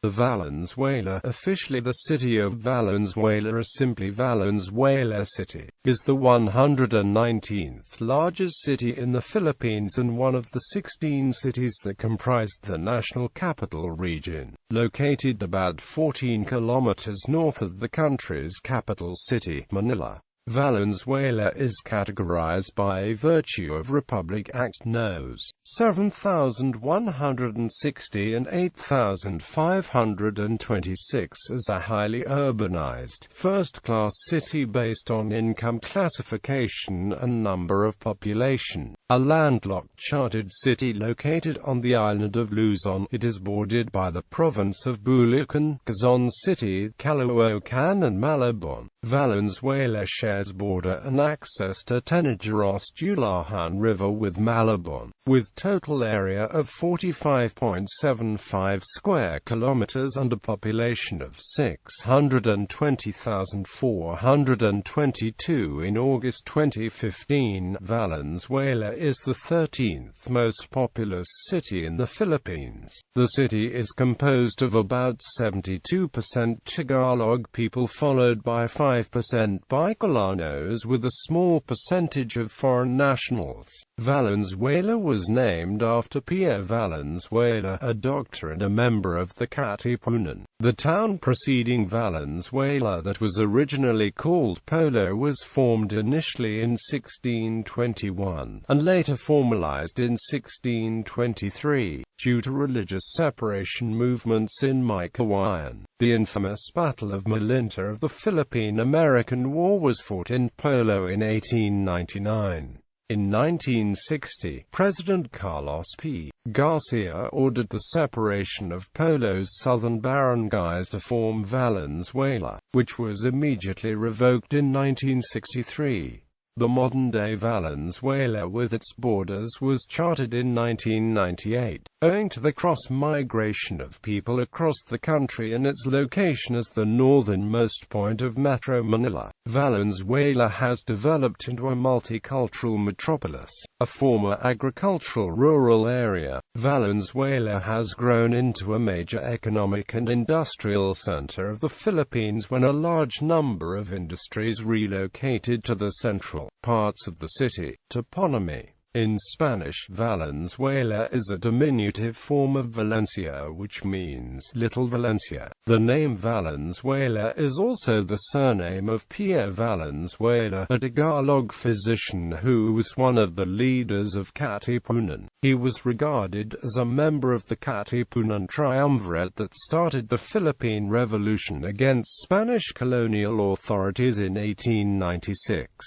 The Valenzuela, officially the City of Valenzuela or simply Valenzuela City, is the 119th largest city in the Philippines and one of the 16 cities that comprised the National Capital Region, located about 14 kilometers north of the country's capital city, Manila. Valenzuela is categorized by virtue of Republic Act Nos.7160 and 8526 as a highly urbanized, first-class city based on income classification and number of population. A landlocked chartered city located on the island of Luzon, it is bordered by the province of Bulacan, Quezon City, Caloocan and Malabon. Valenzuela shares border and access to categorized River with Malabon, with total area of 45.75 square kilometers and a population of 620,422 in August 2015. Valenzuela is the 13th most populous city in the Philippines. The city is composed of about 72% Tagalog people, followed by 5% Bicolanos, with a small percentage of foreign nationals. Valenzuela was named after Pierre Valenzuela, a doctor and a member of the Katipunan. The town preceding Valenzuela, that was originally called Polo, was formed initially in 1621, and later formalized in 1623, due to religious separation movements in Mikawayan. The infamous Battle of Malinta of the Philippine-American War was fought in Polo in 1899. In 1960, President Carlos P. Garcia ordered the separation of Polo's southern barangays to form Valenzuela, which was immediately revoked in 1963. The modern-day Valenzuela with its borders was chartered in 1998, owing to the cross-migration of people across the country and its location as the northernmost point of Metro Manila. Valenzuela has developed into a multicultural metropolis, a former agricultural rural area. Valenzuela has grown into a major economic and industrial center of the Philippines when a large number of industries relocated to the central parts of the city. Toponymy. In Spanish, Valenzuela is a diminutive form of Valencia, which means Little Valencia. The name Valenzuela is also the surname of Pierre Valenzuela, a Tagalog physician who was one of the leaders of Katipunan. He was regarded as a member of the Katipunan triumvirate that started the Philippine Revolution against Spanish colonial authorities in 1896.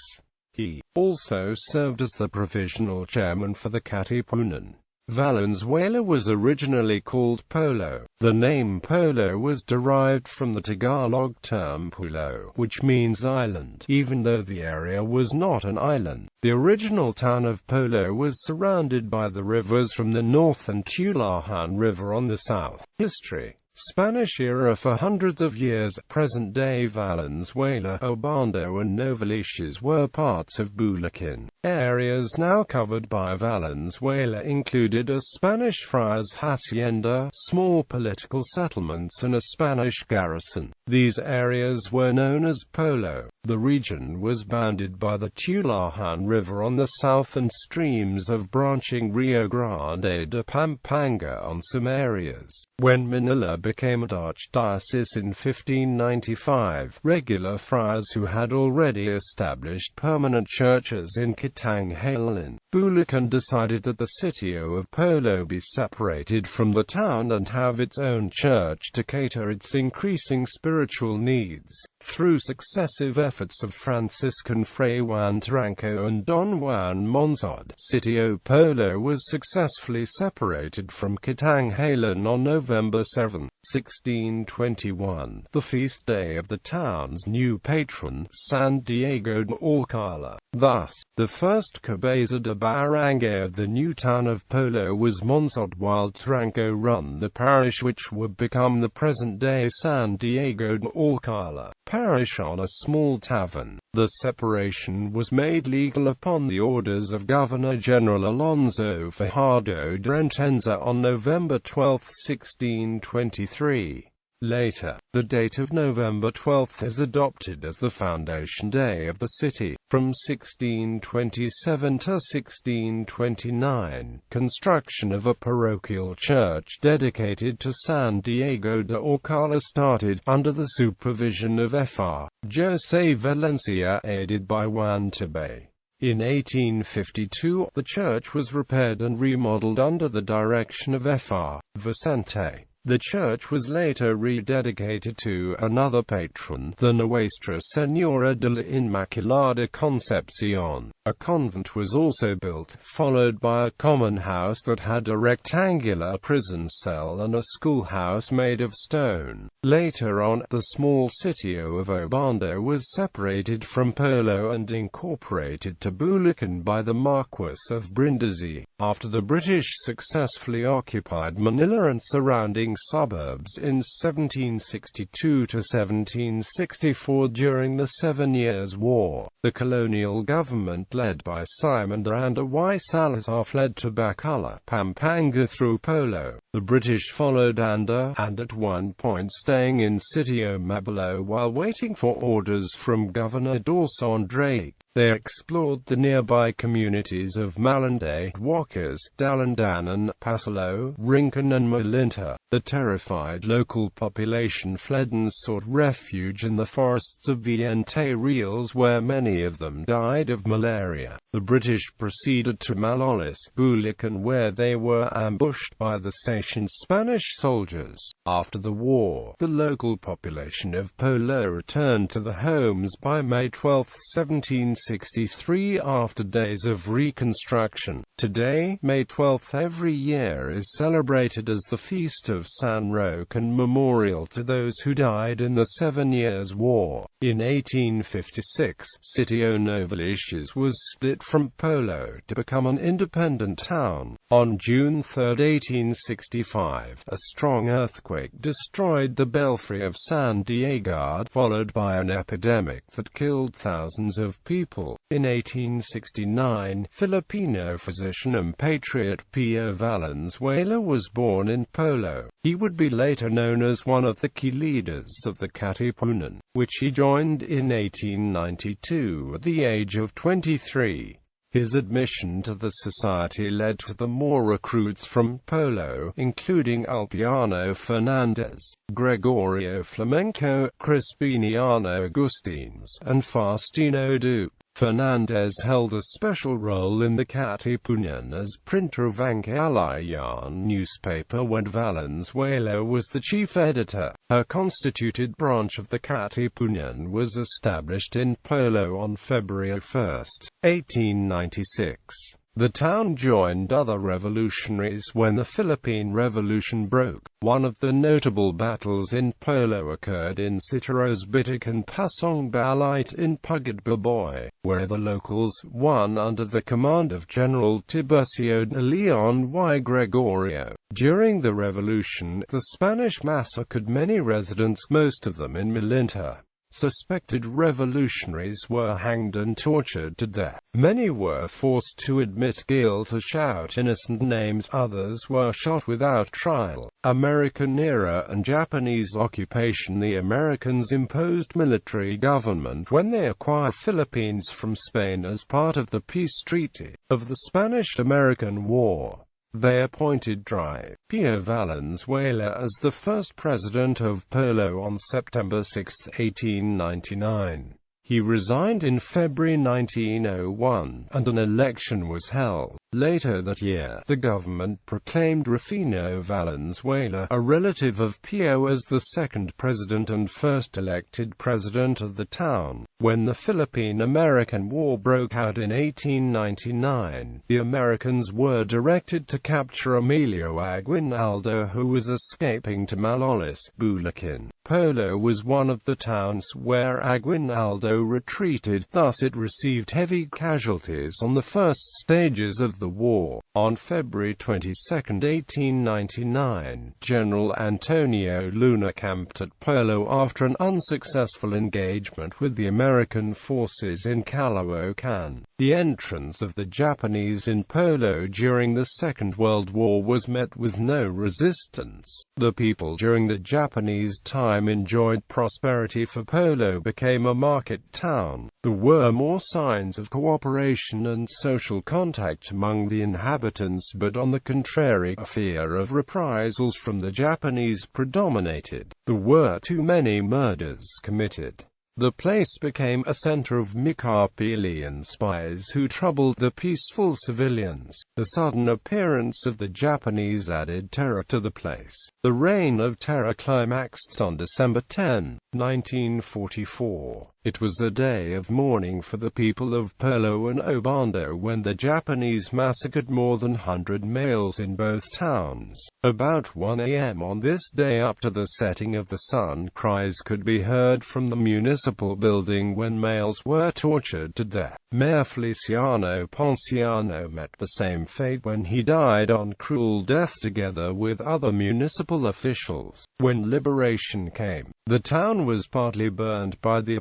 He also served as the provisional chairman for the Katipunan. Valenzuela was originally called Polo. The name Polo was derived from the Tagalog term pulo, which means island, even though the area was not an island. The original town of Polo was surrounded by the rivers from the north and Tulahan River on the south. History. Spanish era. For hundreds of years, present-day Valenzuela, Obando and Novaliches were parts of Bulacan. Areas now covered by Valenzuela included a Spanish friars hacienda, small political settlements and a Spanish garrison. These areas were known as Polo. The region was bounded by the Tulahan River on the south and streams of branching Rio Grande de Pampanga on some areas. When Manila became an archdiocese in 1595, regular friars who had already established permanent churches in Kitanghalan, Bulacan, decided that the sitio of Polo be separated from the town and have its own church to cater its increasing spiritual needs. Through successive efforts of Franciscan Fray Juan Tranco and Don Juan Monsod, Sitio Polo was successfully separated from Kitanghalan on November 7, 1621, the feast day of the town's new patron, San Diego de Alcala. Thus, the first cabeza de barangay of the new town of Polo was Monsod, while Tranco run the parish which would become the present-day San Diego de Alcala parish on a small tavern. The separation was made legal upon the orders of Governor-General Alonso Fajardo de Entenza on November 12, 1623. 1863. Later, the date of November 12 is adopted as the foundation day of the city. From 1627 to 1629, construction of a parochial church dedicated to San Diego de Ocala started, under the supervision of Fr. José Valencia, aided by Juan Tibay. In 1852, the church was repaired and remodeled under the direction of Fr. Vicente. The church was later rededicated to another patron, the Nuestra Señora de la Inmaculada Concepción. A convent was also built, followed by a common house that had a rectangular prison cell and a schoolhouse made of stone. Later on, the small sitio of Obando was separated from Polo and incorporated to Bulacan by the Marquess of Brindisi. After the British successfully occupied Manila and surrounding suburbs in 1762 to 1764 during the 7 Years' War, the colonial government led by Simon Miranda y Salazar fled to Bacolod, Pampanga through Polo. The British followed Anda, and at one point staying in Sitio Mabalo while waiting for orders from Governor Dawson Drake. They explored the nearby communities of Malande, Huacas, Dalandanan, Pasalo, Rincon and Malinta. The terrified local population fled and sought refuge in the forests of Vientre Reals, where many of them died of malaria. The British proceeded to Malolos, Bulacan, where they were ambushed by the station's Spanish soldiers. After the war, the local population of Polo returned to their homes by May 12, 1763, after days of reconstruction. Today, May 12 every year is celebrated as the Feast of San Roque and memorial to those who died in the 7 Years' War. In 1856, Sitio Novaliches was split from Polo to become an independent town. On June 3, 1865, a strong earthquake destroyed the belfry of San Diego, followed by an epidemic that killed thousands of people. In 1869, Filipino physician and patriot Pierre Valenzuela was born in Polo. He would be later known as one of the key leaders of the Katipunan, which he joined in 1892 at the age of 23. His admission to the society led to the more recruits from Polo, including Alpiano Fernandez, Gregorio Flamenco, Crispiniano Agustins, and Faustino Duque. Fernandez held a special role in the Katipunan as printer of Ang Alayan newspaper when Valenzuela was the chief editor. A constituted branch of the Katipunan was established in Polo on February 1, 1896. The town joined other revolutionaries when the Philippine Revolution broke. One of the notable battles in Polo occurred in Citeros Bitic and Pasong Balite in Pugad Baboy, where the locals won under the command of General Tiburcio de Leon y Gregorio. During the revolution, the Spanish massacred many residents, most of them in Malinta. Suspected revolutionaries were hanged and tortured to death. Many were forced to admit guilt or shout innocent names, others were shot without trial. American era and Japanese occupation. The Americans imposed military government when they acquired Philippines from Spain as part of the peace treaty of the Spanish-American War. They appointed Dr. Pierre Valenzuela as the first president of Polo on September 6, 1899. He resigned in February 1901, and an election was held. Later that year, the government proclaimed Rufino Valenzuela, a relative of Pio, as the second president and first elected president of the town. When the Philippine-American War broke out in 1899, the Americans were directed to capture Emilio Aguinaldo, who was escaping to Malolos, Bulacan. Polo was one of the towns where Aguinaldo retreated, thus it received heavy casualties on the first stages of the war. On February 22, 1899, General Antonio Luna camped at Polo after an unsuccessful engagement with the Americans. American forces in Caloocan. The entrance of the Japanese in Polo during the Second World War was met with no resistance. The people during the Japanese time enjoyed prosperity, for Polo became a market town. There were more signs of cooperation and social contact among the inhabitants, but on the contrary, a fear of reprisals from the Japanese predominated. There were too many murders committed. The place became a center of Machiavellian spies who troubled the peaceful civilians. The sudden appearance of the Japanese added terror to the place. The Reign of Terror climaxed on December 10, 1944. It was a day of mourning for the people of Polo and Obando when the Japanese massacred more than 100 males in both towns. About 1 a.m. on this day, up to the setting of the sun, cries could be heard from the municipal building when males were tortured to death. Mayor Feliciano Ponciano met the same fate when he died on cruel death together with other municipal officials. When liberation came, the town was partly burned by the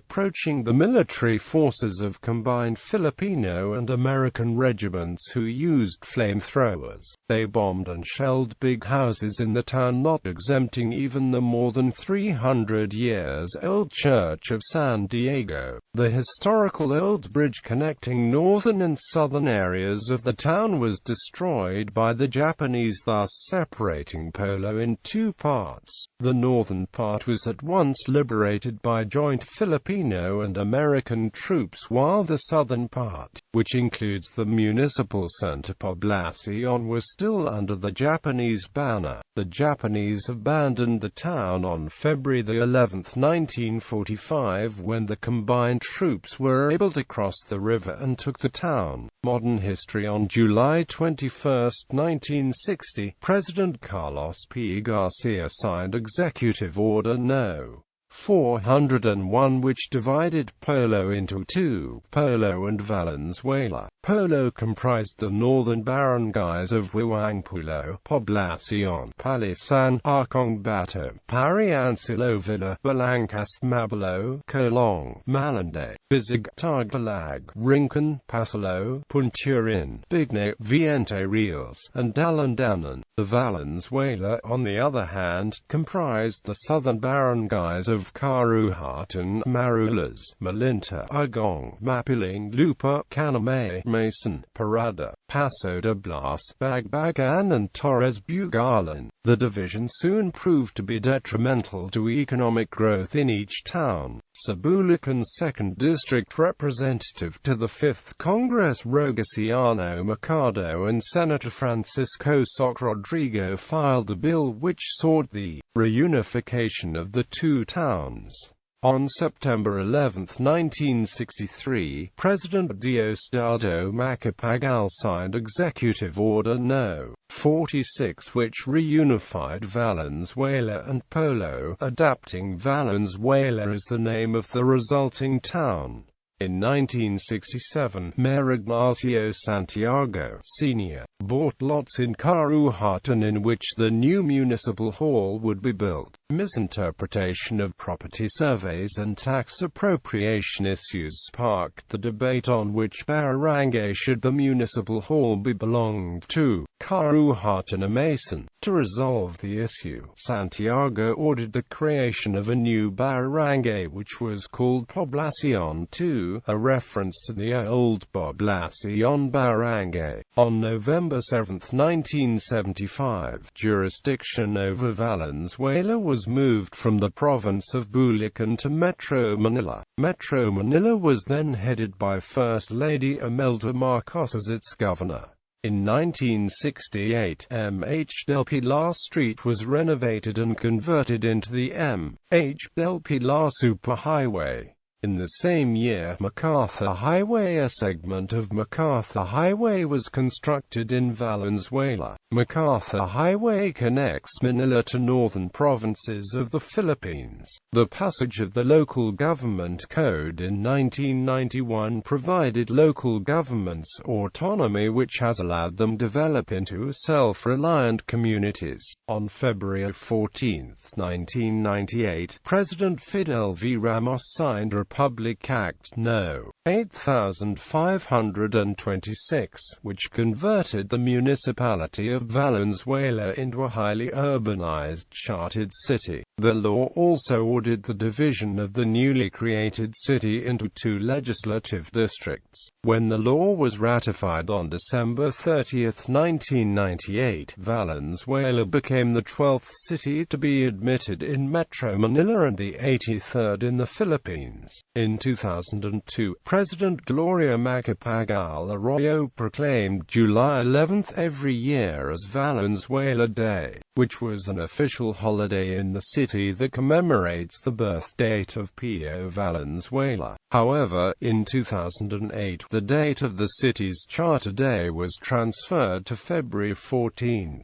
military forces of combined Filipino and American regiments who used flamethrowers. They bombed and shelled big houses in the town, not exempting even the more than 300 years old Church of San Diego. The historical old bridge connecting northern and southern areas of the town was destroyed by the Japanese, thus separating Polo in two parts. The northern part was at once liberated by joint Filipino and American troops, while the southern part, which includes the municipal center Poblacion, was still under the Japanese banner. The Japanese abandoned the town on February 11, 1945, when the combined troops were able to cross the river and took the town. Modern history. On July 21, 1960, President Carlos P. Garcia signed Executive Order No. 401, which divided Polo into two, Polo and Valenzuela. Polo comprised the northern barangays of Huangpulo, Poblacion, Palisan, Arcongbato, Pariansilovilla, Balangcastmabalo, Colong, Malande, Bisig, Tagalag, Rincon, Pasalo, Punturin, Bignay, Viente Reals, and Dalandanan. The Valenzuela, on the other hand, comprised the southern barangays of Caruhatan, Marulas, Malinta, Agong, Mapiling, Lupa, Canamay, Mason, Parada, Paso de Blas, Bagbagan and Torres Bugalan. The division soon proved to be detrimental to economic growth in each town. Bulacan's 2nd District Representative to the 5th Congress Rogaciano Mercado and Senator Francisco Soc Rodrigo filed a bill which sought the reunification of the two towns. On September 11, 1963, President Diosdado Macapagal signed Executive Order No. 46, which reunified Valenzuela and Polo, adapting Valenzuela as the name of the resulting town. In 1967, Mayor Ignacio Santiago, Sr., bought lots in Caruhatan in which the new municipal hall would be built. Misinterpretation of property surveys and tax appropriation issues sparked the debate on which barangay should the municipal hall be belonged to, Caruhatan or Mason. To resolve the issue, Santiago ordered the creation of a new barangay which was called Poblacion II, a reference to the old Poblacion barangay. On November 7, 1975, jurisdiction over Valenzuela was moved from the province of Bulacan to Metro Manila. Metro Manila was then headed by First Lady Imelda Marcos as its governor. In 1968, M.H. del Pilar Street was renovated and converted into the M.H. del Pilar Superhighway. In the same year, MacArthur Highway, a segment of MacArthur Highway, was constructed in Valenzuela. MacArthur Highway connects Manila to northern provinces of the Philippines. The passage of the Local Government Code in 1991 provided local governments autonomy, which has allowed them to develop into self-reliant communities. On February 14, 1998, President Fidel V. Ramos signed Republic Republic Act No.7560, which converted the municipality of Valenzuela into a highly urbanized chartered city. The law also ordered the division of the newly created city into 2 legislative districts. When the law was ratified on December 30, 1998, Valenzuela became the 12th city to be admitted in Metro Manila and the 83rd in the Philippines. In 2002, President Gloria Macapagal Arroyo proclaimed July 11 every year as Valenzuela Day, which was an official holiday in the city that commemorates the birth date of Pierre Valenzuela. However, in 2008, the date of the city's charter day was transferred to February 14.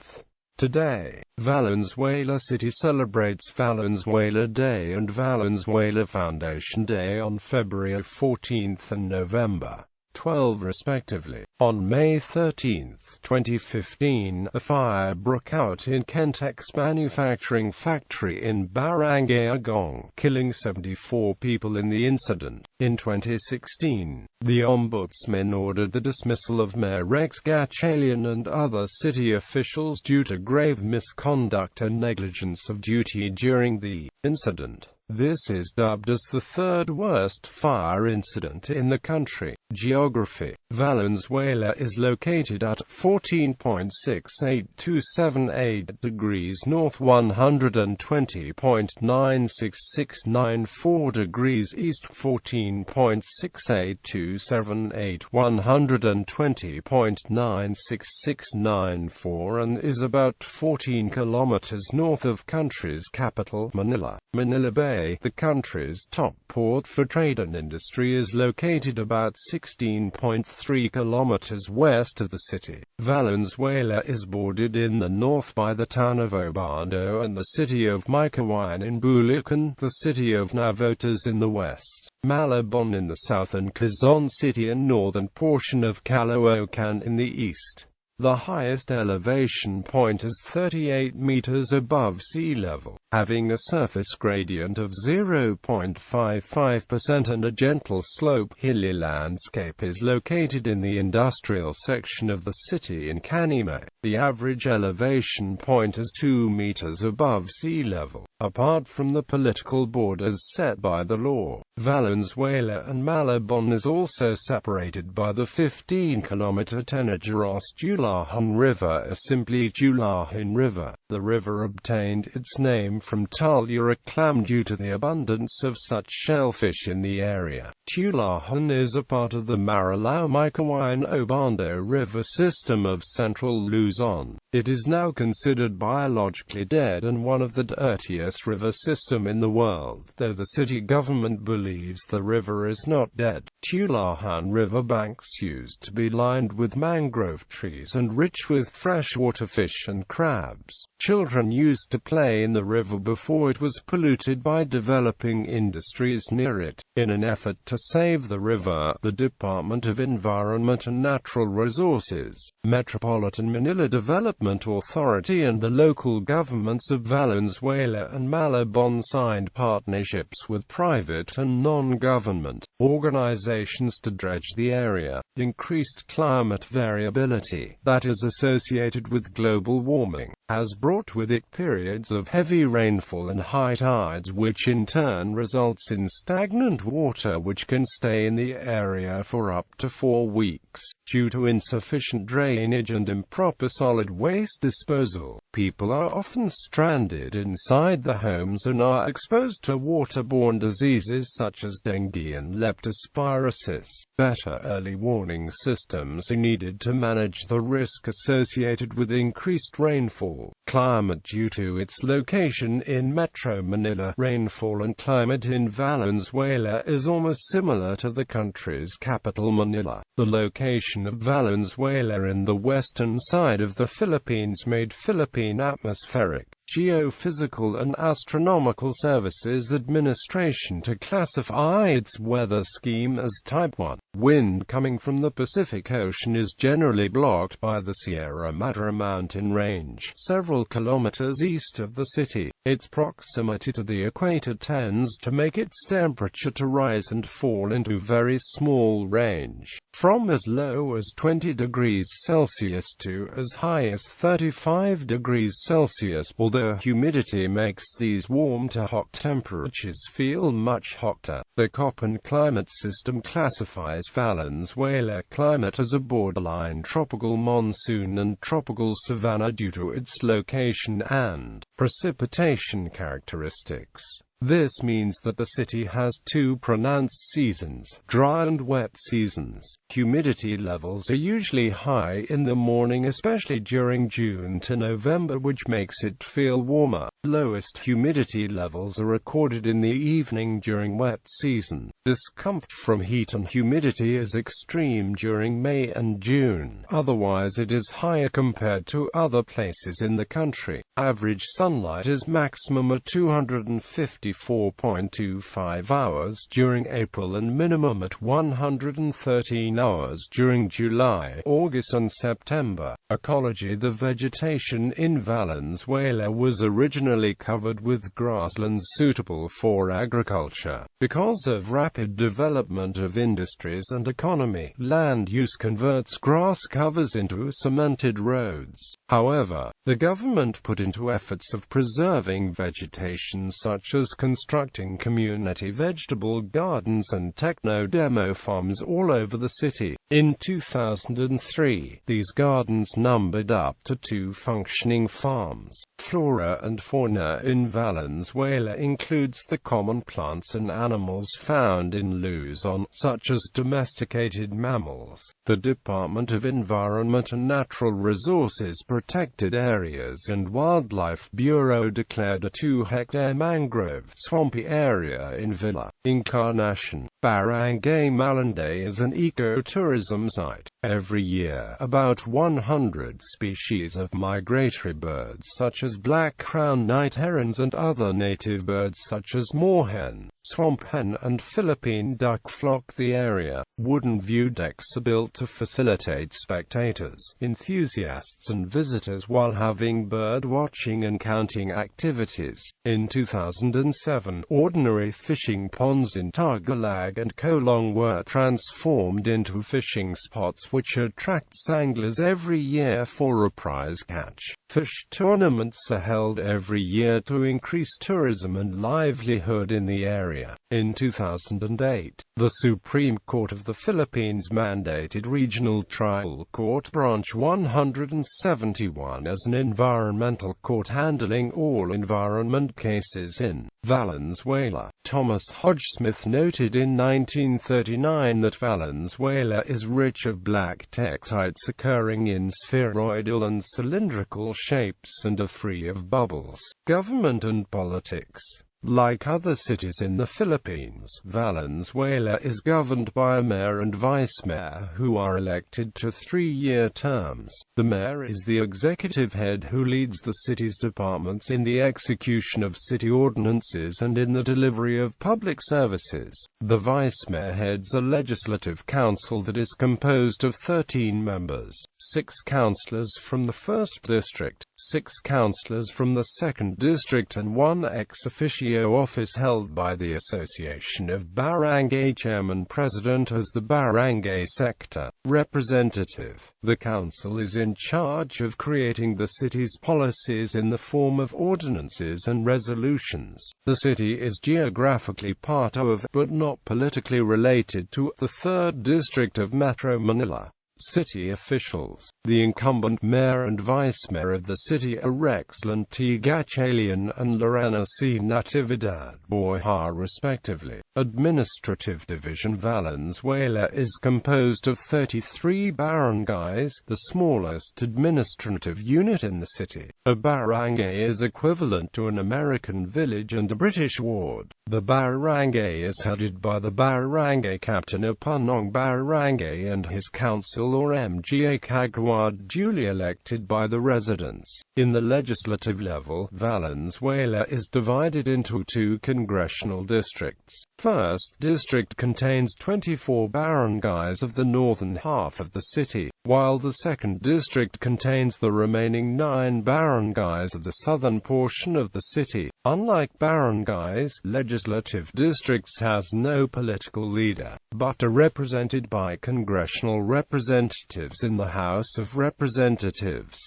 Today, Valenzuela City celebrates Valenzuela Day and Valenzuela Foundation Day on February 14 and November 12 respectively. On May 13, 2015, a fire broke out in Kentex manufacturing factory in Barangay Agong, killing 74 people in the incident. In 2016, the Ombudsman ordered the dismissal of Mayor Rex Gatchalian and other city officials due to grave misconduct and negligence of duty during the incident. This is dubbed as the 3rd worst fire incident in the country. Geography. Valenzuela is located at 14.6827 degrees north, 120.96694 degrees east, 14.68278, 120.96694, and is about 14 kilometers north of country's capital, Manila. Manila Bay, the country's top port for trade and industry, is located about 16.3 kilometers west of the city. Valenzuela is bordered in the north by the town of Obando and the city of Micahuayan in Bulacan, the city of Navotas in the west, Malabon in the south, and Quezon City and northern portion of Caloocan in the east. The highest elevation point is 38 meters above sea level, having a surface gradient of 0.55% and a gentle slope. Hilly landscape is located in the industrial section of the city in Canime. The average elevation point is 2 meters above sea level. Apart from the political borders set by the law, Valenzuela and Malabon is also separated by the 15-kilometer Tenajaros-Julahan River, or simply Julahan River. The river obtained its name from Talluric clam due to the abundance of such shellfish in the area. Julahan is a part of the Marilao-Micahuayan-Obando River system of central Luzon. It is now considered biologically dead and one of the dirtiest river system in the world, though the city government believes the river is not dead. Julahan River banks used to be lined with mangrove trees and rich with freshwater fish and crabs. Children used to play in the river before it was polluted by developing industries near it. In an effort to save the river, the Department of Environment and Natural Resources, Metropolitan Manila Development Authority, and the local governments of Valenzuela and Malabon signed partnerships with private and non-government organizations to dredge the area. Increased climate variability that is associated with global warming has brought with it periods of heavy rainfall and high tides, which in turn results in stagnant water which can stay in the area for up to 4 weeks. Due to insufficient drainage and improper solid waste disposal, people are often stranded inside the homes and are exposed to waterborne diseases such as dengue and leptospirosis. Better early warning systems are needed to manage the risk associated with increased rainfall. Climate. Due to its location in Metro Manila, rainfall and climate in Valenzuela is almost similar to the country's capital Manila. The location of Valenzuela in the western side of the Philippines made Philippine atmospheric Geophysical and Astronomical Services Administration to classify its weather scheme as Type 1. Wind coming from the Pacific Ocean is generally blocked by the Sierra Madre mountain range, several kilometers east of the city. Its proximity to the equator tends to make its temperature to rise and fall into very small range, from as low as 20 degrees Celsius to as high as 35 degrees Celsius, although humidity makes these warm to hot temperatures feel much hotter. The Köppen climate system classifies Valenzuela climate as a borderline tropical monsoon and tropical savanna due to its location and precipitation characteristics. This means that the city has two pronounced seasons, dry and wet seasons. Humidity levels are usually high in the morning, especially during June to November, which makes it feel warmer. Lowest humidity levels are recorded in the evening during wet season. Discomfort from heat and humidity is extreme during May and June. Otherwise it is higher compared to other places in the country. Average sunlight is maximum at 254.25 hours during April and minimum at 113 hours during July, August and September. Ecology. The vegetation in Valenzuela was originally covered with grasslands suitable for agriculture. Because of rapid development of industries and economy, land use converts grass covers into cemented roads. However, the government put into efforts of preserving vegetation, such as constructing community vegetable gardens and techno-demo farms all over the city. In 2003, these gardens numbered up to 2 functioning farms. Flora and fauna in Valenzuela includes the common plants and animals found in Luzon, such as domesticated mammals. The Department of Environment and Natural Resources Protected Areas and Wildlife Bureau declared a 2-hectare mangrove swampy area in Villa Encarnacion, Barangay Malande as an ecotourism site. Every year, about 100 species of migratory birds such as black crowned night herons and other native birds such as moorhen, swamp hen and Philippine duck flock the area. Wooden view decks are built to facilitate spectators, enthusiasts and visitors while having bird watching and counting activities. In 2007, ordinary fishing ponds in Tagulag and Colong were transformed into fishing spots which attracts anglers every year for a prize catch. Fish tournaments are held every year to increase tourism and livelihood in the area. In 2008, the Supreme Court of the Philippines mandated Regional Trial Court Branch 171 as an environmental court handling all environment cases in Valenzuela. Thomas Hodgsmith noted in 1939 that Valenzuela is rich of black tektites occurring in spheroidal and cylindrical shapes and are free of bubbles. Government and politics. Like other cities in the Philippines, Valenzuela is governed by a mayor and vice-mayor who are elected to 3-year terms. The mayor is the executive head who leads the city's departments in the execution of city ordinances and in the delivery of public services. The vice-mayor heads a legislative council that is composed of 13 members, 6 councillors from the 1st district, 6 councillors from the 2nd district and 1 ex officio office held by the Association of Barangay Chairman President as the Barangay Sector Representative. The council is in charge of creating the city's policies in the form of ordinances and resolutions. The city is geographically part of, but not politically related to, the 3rd district of Metro Manila. City officials. The incumbent mayor and vice-mayor of the city are Rexlan T. Gatchalian and Lorena C. Natividad Boyha respectively. Administrative division. Valenzuela is composed of 33 barangays, the smallest administrative unit in the city. A barangay is equivalent to an American village and a British ward. The barangay is headed by the barangay captain of Punong Barangay and his council Council or mga kagawad duly elected by the residents. In the legislative level, Valenzuela is divided into 2 congressional districts. First district contains 24 barangays of the northern half of the city, while the second district contains the remaining 9 barangays of the southern portion of the city. Unlike barangays, legislative districts has no political leader, but are represented by congressional representatives in the House of Representatives.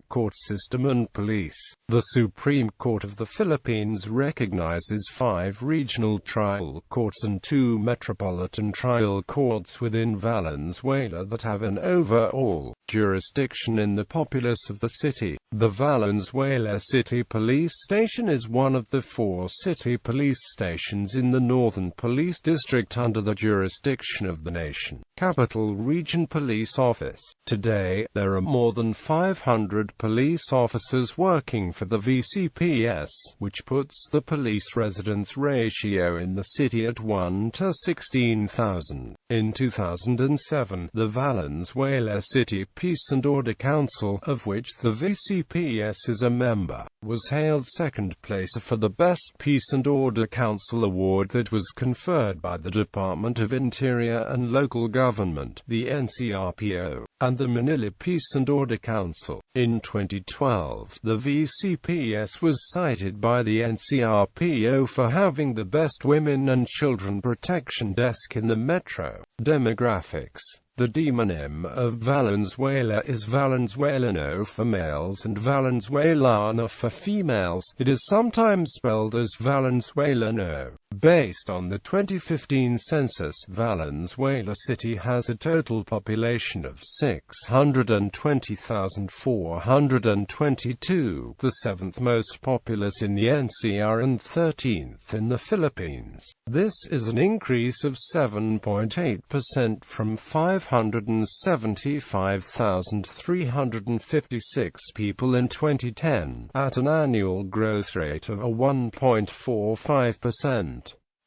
Court system and police. The Supreme Court of the Philippines recognizes 5 regional trial courts and 2 metropolitan trial courts within Valenzuela that have an overall jurisdiction in the populace of the city. The Valenzuela City Police Station is one of the 4 city police stations in the Northern Police District under the jurisdiction of the nation Capital Region Police Office. Today, there are more than 500 police officers working for the VCPS, which puts the police residence ratio in the city at 1 to 16,000. In 2007, the Valenzuela City Peace and Order Council, of which the VCPS is a member, was hailed second place for the Best Peace and Order Council award that was conferred by the Department of Interior and Local Government, the NCRPO, and the Manila Peace and Order Council. In 2012, the VCPS was cited by the NCRPO for having the best women and children protection desk in the metro. Demographics. The demonym of Valenzuela is Valenzuelano for males and Valenzuelana for females. It is sometimes spelled as Valenzuelano. Based on the 2015 census, Valenzuela City has a total population of 620,422, the 7th most populous in the NCR and 13th in the Philippines. This is an increase of 7.8% from 575,356 people in 2010, at an annual growth rate of 1.45%.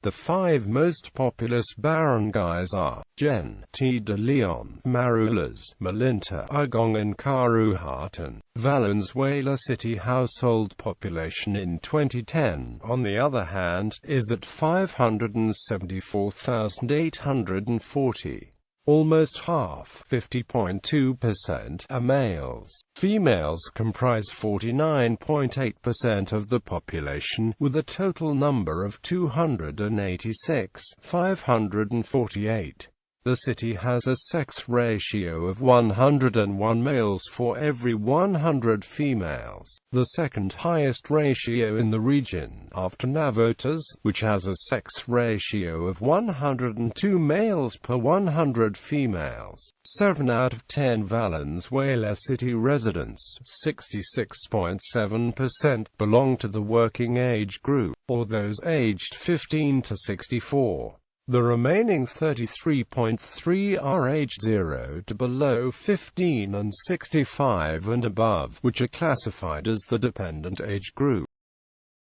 The 5 most populous barangays are Gen. T. de Leon, Marulas, Malinta, Agong and Karuhatan. Valenzuela City household population in 2010, on the other hand, is at 574,840. Almost half, 50.2%, are males. Females comprise 49.8% of the population, with a total number of 286,548. The city has a sex ratio of 101 males for every 100 females, the second highest ratio in the region, after Navotas, which has a sex ratio of 102 males per 100 females. 7 out of 10 Valenzuela City residents, 66.7%, belong to the working age group, or those aged 15 to 64. The remaining 33.3 are aged 0 to below 15 and 65 and above, which are classified as the dependent age group.